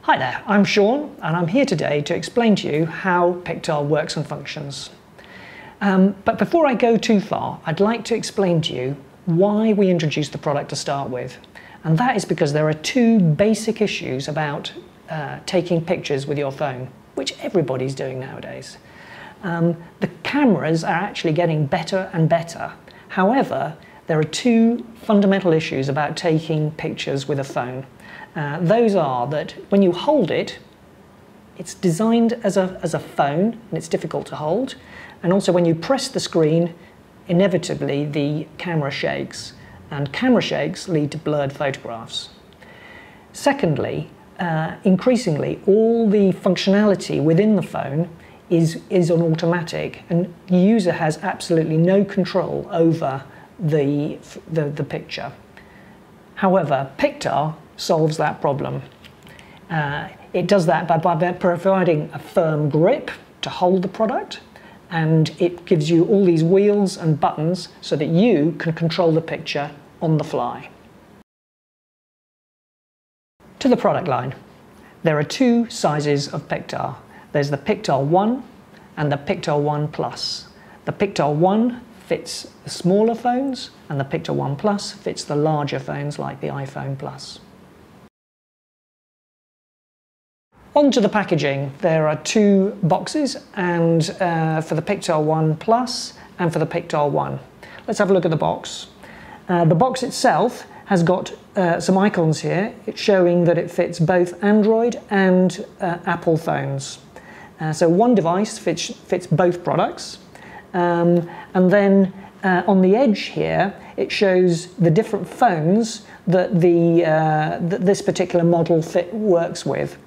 Hi there, I'm Sean and I'm here today to explain to you how Pictar works and functions. But before I go too far, I'd like to explain to you why we introduced the product to start with. And that is because there are two basic issues about taking pictures with your phone, which everybody's doing nowadays. The cameras are actually getting better and better. However, there are two fundamental issues about taking pictures with a phone. Those are that when you hold it, it's designed as a phone and it's difficult to hold. And also when you press the screen, inevitably the camera shakes. And camera shakes lead to blurred photographs. Secondly, increasingly all the functionality within the phone is on automatic, and the user has absolutely no control over the picture. However, Pictar solves that problem. It does that by providing a firm grip to hold the product, and it gives you all these wheels and buttons so that you can control the picture on the fly. To the product line. There are two sizes of Pictar. There's the Pictar 1 and the Pictar 1 Plus. The Pictar 1 fits the smaller phones and the Pictar 1 Plus fits the larger phones like the iPhone Plus. Onto the packaging. There are two boxes, and for the Pictar 1 Plus and for the Pictar 1. Let's have a look at the box. The box itself has got some icons here. It's showing that it fits both Android and Apple phones. So one device fits both products. And then on the edge here, it shows the different phones that that this particular model works with.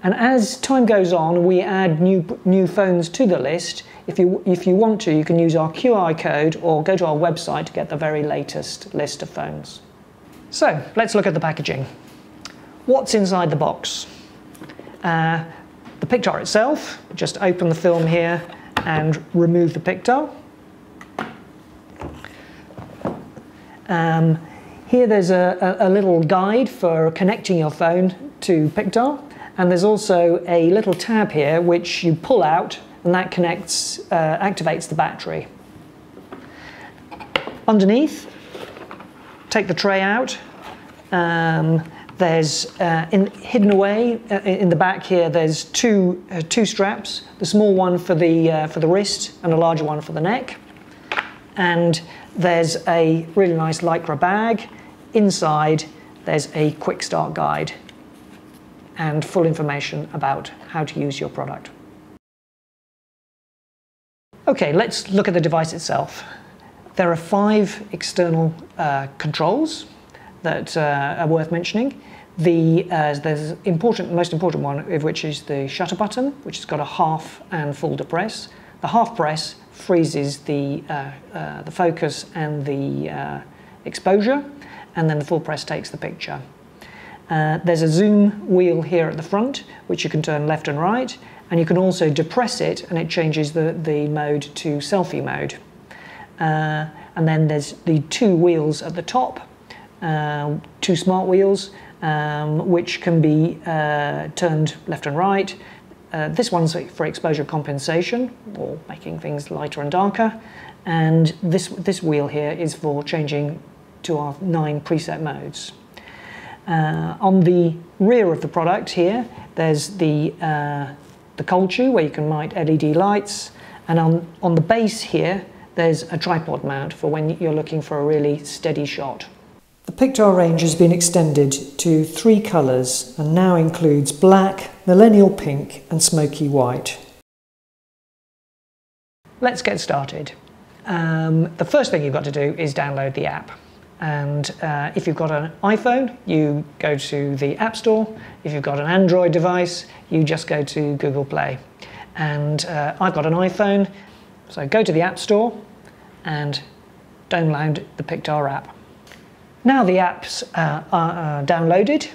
And as time goes on, we add new phones to the list. If you want to, you can use our QR code or go to our website to get the very latest list of phones. So let's look at the packaging. What's inside the box? The Pictar itself. Just open the film here and remove the Pictar. Here there's a little guide for connecting your phone to Pictar. And there's also a little tab here which you pull out, and that activates the battery. Underneath, take the tray out. There's hidden away in the back here. There's two straps: the small one for the wrist and a larger one for the neck. And there's a really nice Lycra bag. Inside, there's a quick start guide and full information about how to use your product. Okay, let's look at the device itself. There are 5 external controls that are worth mentioning. There's most important one of which is the shutter button, which has got a half and full depress. The half press freezes the focus and the exposure, and then the full press takes the picture. There's a zoom wheel here at the front, which you can turn left and right, and you can also depress it and it changes the mode to selfie mode. And then there's the 2 wheels at the top, 2 smart wheels, which can be turned left and right. This one's for exposure compensation, or making things lighter and darker, and this wheel here is for changing to our 9 preset modes. On the rear of the product here, there's the cold shoe where you can mount LED lights, and on the base here, there's a tripod mount for when you're looking for a really steady shot. The Pictar range has been extended to 3 colours and now includes black, millennial pink and smoky white. Let's get started. The first thing you've got to do is download the app. And if you've got an iPhone, you go to the App Store. If you've got an Android device, you just go to Google Play. And I've got an iPhone, so go to the App Store and download the Pictar app. Now the apps are downloaded,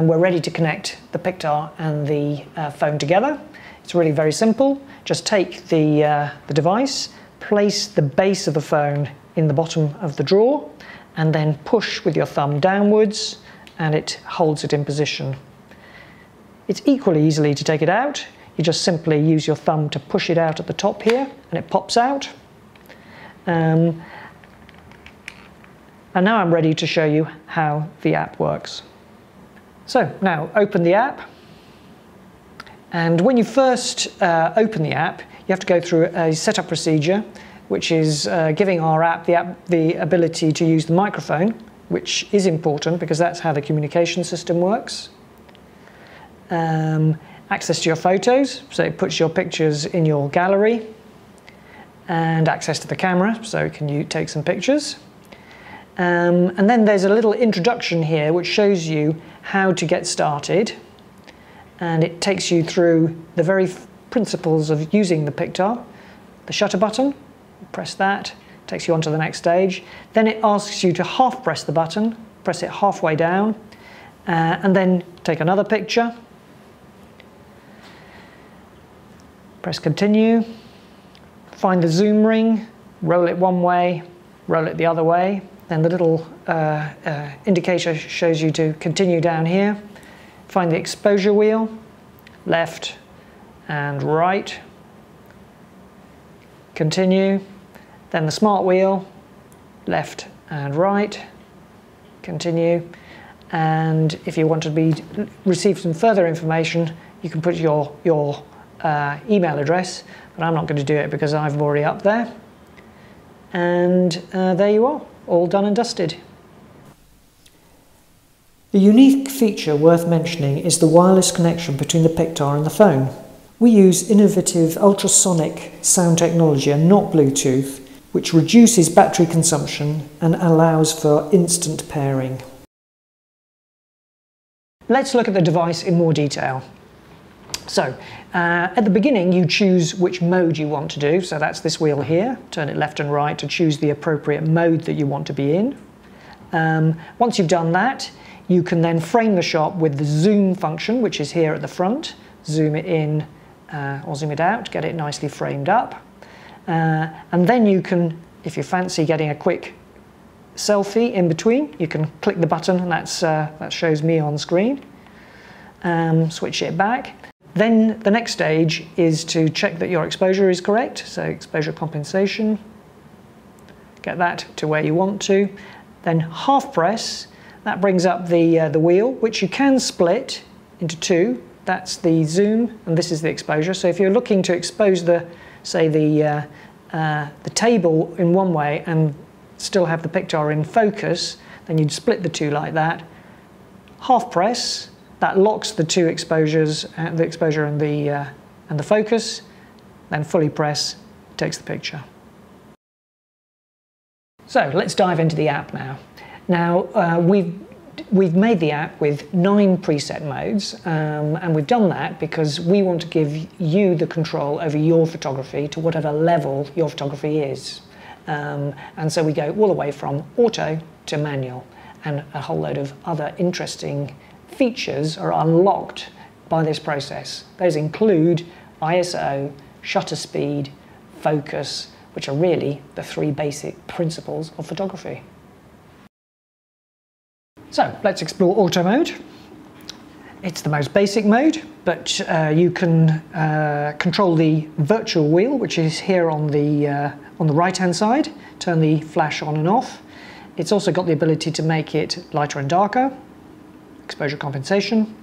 we're ready to connect the Pictar and the phone together. It's really very simple. Just take the device, place the base of the phone in the bottom of the drawer, and then push with your thumb downwards and it holds it in position. It's equally easy to take it out. You just simply use your thumb to push it out at the top here and it pops out. And now I'm ready to show you how the app works. So now open the app, and when you first open the app, you have to go through a setup procedure, which is giving our app the ability to use the microphone, which is important because that's how the communication system works. Access to your photos, so it puts your pictures in your gallery, and access to the camera, so can you take some pictures. And then there's a little introduction here which shows you how to get started, and it takes you through the very principles of using the Pictar. The shutter button, press that, takes you on to the next stage. Then it asks you to half press the button, press it halfway down, and then take another picture. Press continue, find the zoom ring, roll it one way, roll it the other way. Then the little indicator shows you to continue down here. Find the exposure wheel, left and right. Continue. Then the smart wheel, left and right. Continue. And if you want to receive some further information, you can put your email address, but I'm not going to do it because I've already up there. And there you are, all done and dusted. The unique feature worth mentioning is the wireless connection between the Pictar and the phone. We use innovative ultrasonic sound technology and not Bluetooth, which reduces battery consumption and allows for instant pairing. Let's look at the device in more detail. So, at the beginning you choose which mode you want to do, so that's this wheel here, turn it left and right to choose the appropriate mode that you want to be in. Once you've done that, you can then frame the shot with the zoom function, which is here at the front. Zoom it in or zoom it out, get it nicely framed up. And then you can, if you fancy getting a quick selfie in between, you can click the button and that shows me on screen. Switch it back. Then the next stage is to check that your exposure is correct, so exposure compensation, get that to where you want to. Then half press, that brings up the wheel, which you can split into two. That's the zoom and this is the exposure. So if you're looking to expose the table in one way and still have the Pictar in focus, then you'd split the two like that. Half press, that locks the two exposures, the exposure and the focus. Then fully press, takes the picture. So let's dive into the app now. Now we've made the app with 9 preset modes, and we've done that because we want to give you the control over your photography to whatever level your photography is. And so we go all the way from auto to manual, and a whole load of other interesting features are unlocked by this process. Those include ISO, shutter speed, focus, which are really the 3 basic principles of photography. So let's explore auto mode. It's the most basic mode, but you can control the virtual wheel, which is here on the right-hand side, turn the flash on and off. It's also got the ability to make it lighter and darker, exposure compensation,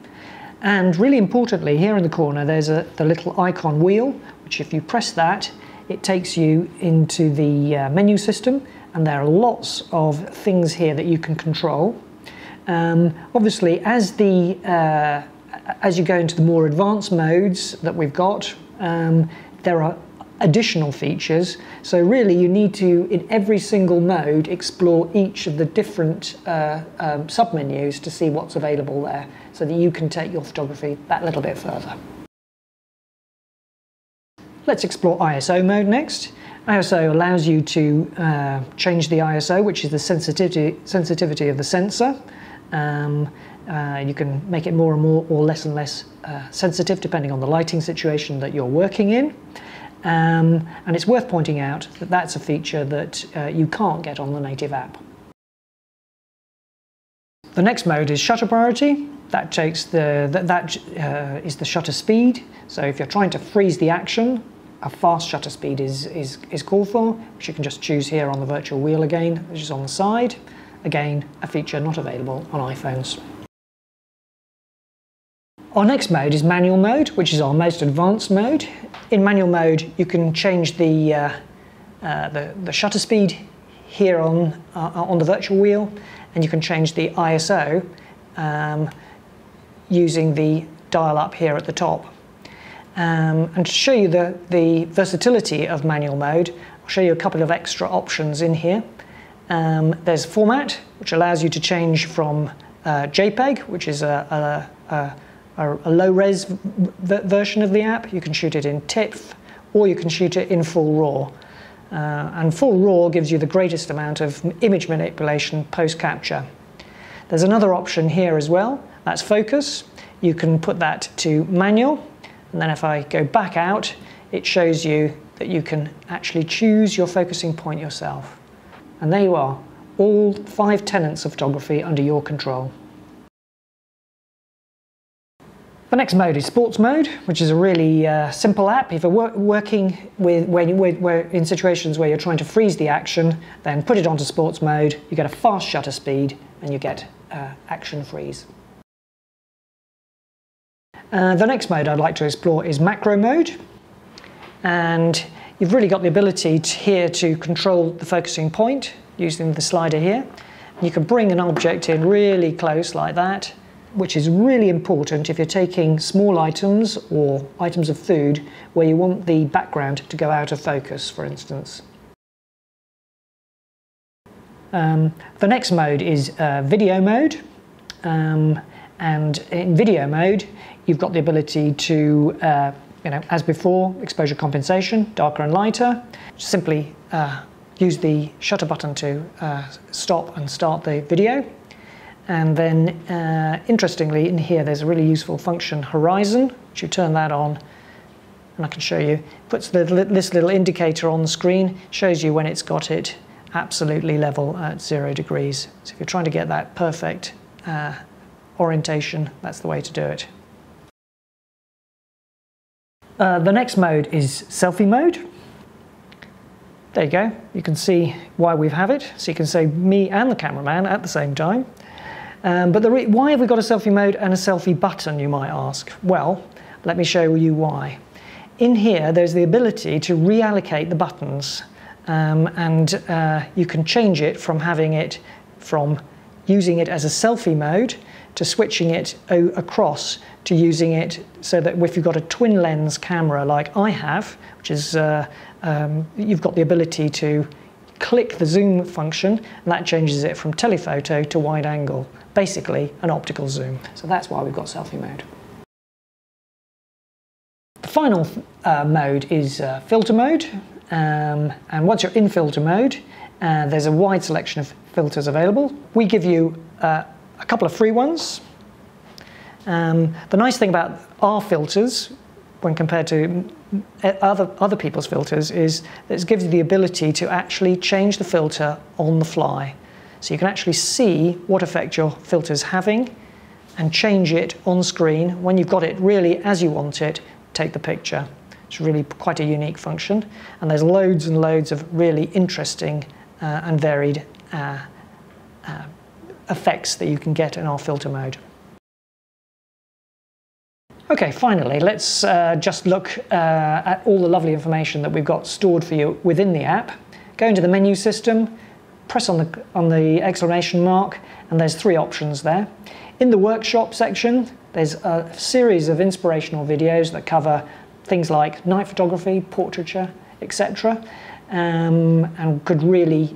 and really importantly, here in the corner there's the little icon wheel, which if you press that, it takes you into the menu system, and there are lots of things here that you can control. Obviously, as you go into the more advanced modes that we've got, there are additional features. So really you need to, in every single mode, explore each of the different sub-menus to see what's available there, so that you can take your photography that little bit further. Let's explore ISO mode next. ISO allows you to change the ISO, which is the sensitivity of the sensor. You can make it more and more or less and less sensitive depending on the lighting situation that you're working in. And it's worth pointing out that that's a feature that you can't get on the native app. The next mode is shutter priority. that takes is the shutter speed. So if you're trying to freeze the action, a fast shutter speed is called for, which you can just choose here on the virtual wheel again, which is on the side. Again, a feature not available on iPhones. Our next mode is manual mode, which is our most advanced mode. In manual mode, you can change the shutter speed here on the virtual wheel, and you can change the ISO using the dial up here at the top. And to show you the versatility of manual mode, I'll show you a couple of extra options in here. There's format, which allows you to change from JPEG, which is a low-res version of the app. You can shoot it in TIFF, or you can shoot it in full RAW. And full RAW gives you the greatest amount of image manipulation post-capture. There's another option here as well, that's focus. You can put that to manual, and then if I go back out, it shows you that you can actually choose your focusing point yourself. And there you are, all 5 tenets of photography under your control. The next mode is sports mode, which is a really simple app. If you're working in situations where you're trying to freeze the action, then put it onto sports mode, you get a fast shutter speed, and you get action freeze. The next mode I'd like to explore is macro mode, and you've really got the ability here to control the focusing point using the slider here. You can bring an object in really close like that, which is really important if you're taking small items or items of food where you want the background to go out of focus, for instance. The next mode is video mode, and in video mode you've got the ability to, as before, exposure compensation, darker and lighter. Simply use the shutter button to stop and start the video. And then, interestingly, in here there's a really useful function, horizon, which you turn that on, and I can show you. It puts this little indicator on the screen, shows you when it's got it absolutely level at 0 degrees. So if you're trying to get that perfect orientation, that's the way to do it. The next mode is selfie mode. There you go. You can see why we have it. So you can see me and the cameraman at the same time. But why have we got a selfie mode and a selfie button, you might ask? Well, let me show you why. In here, there's the ability to reallocate the buttons, and you can change it from using it as a selfie mode to switching it across to using it so that if you've got a twin lens camera like I have, which is you've got the ability to click the zoom function, and that changes it from telephoto to wide angle, basically an optical zoom. So that's why we've got selfie mode. The final mode is filter mode, and once you're in filter mode, there's a wide selection of filters available. We give you a couple of free ones. The nice thing about our filters, when compared to other people's filters, is that it gives you the ability to actually change the filter on the fly. So you can actually see what effect your filter's having and change it on screen when you've got it really as you want it, take the picture. It's really quite a unique function, and there's loads and loads of really interesting and varied effects that you can get in our filter mode. Okay, finally, let's just look at all the lovely information that we've got stored for you within the app. Go into the menu system, press on the exclamation mark, and there's 3 options there. In the workshop section, there's a series of inspirational videos that cover things like night photography, portraiture, etc., and could really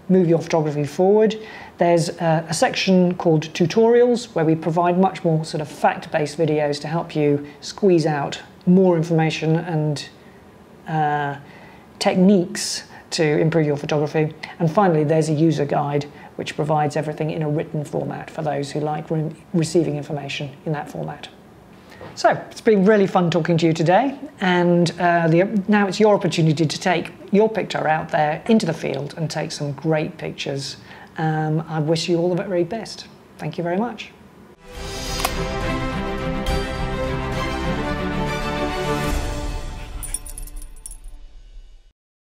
move your photography forward. There's a section called tutorials where we provide much more sort of fact-based videos to help you squeeze out more information and techniques to improve your photography. And finally, there's a user guide which provides everything in a written format for those who like receiving information in that format. So it's been really fun talking to you today, and now it's your opportunity to take your Pictar out there into the field and take some great pictures. I wish you all the very best. Thank you very much. you.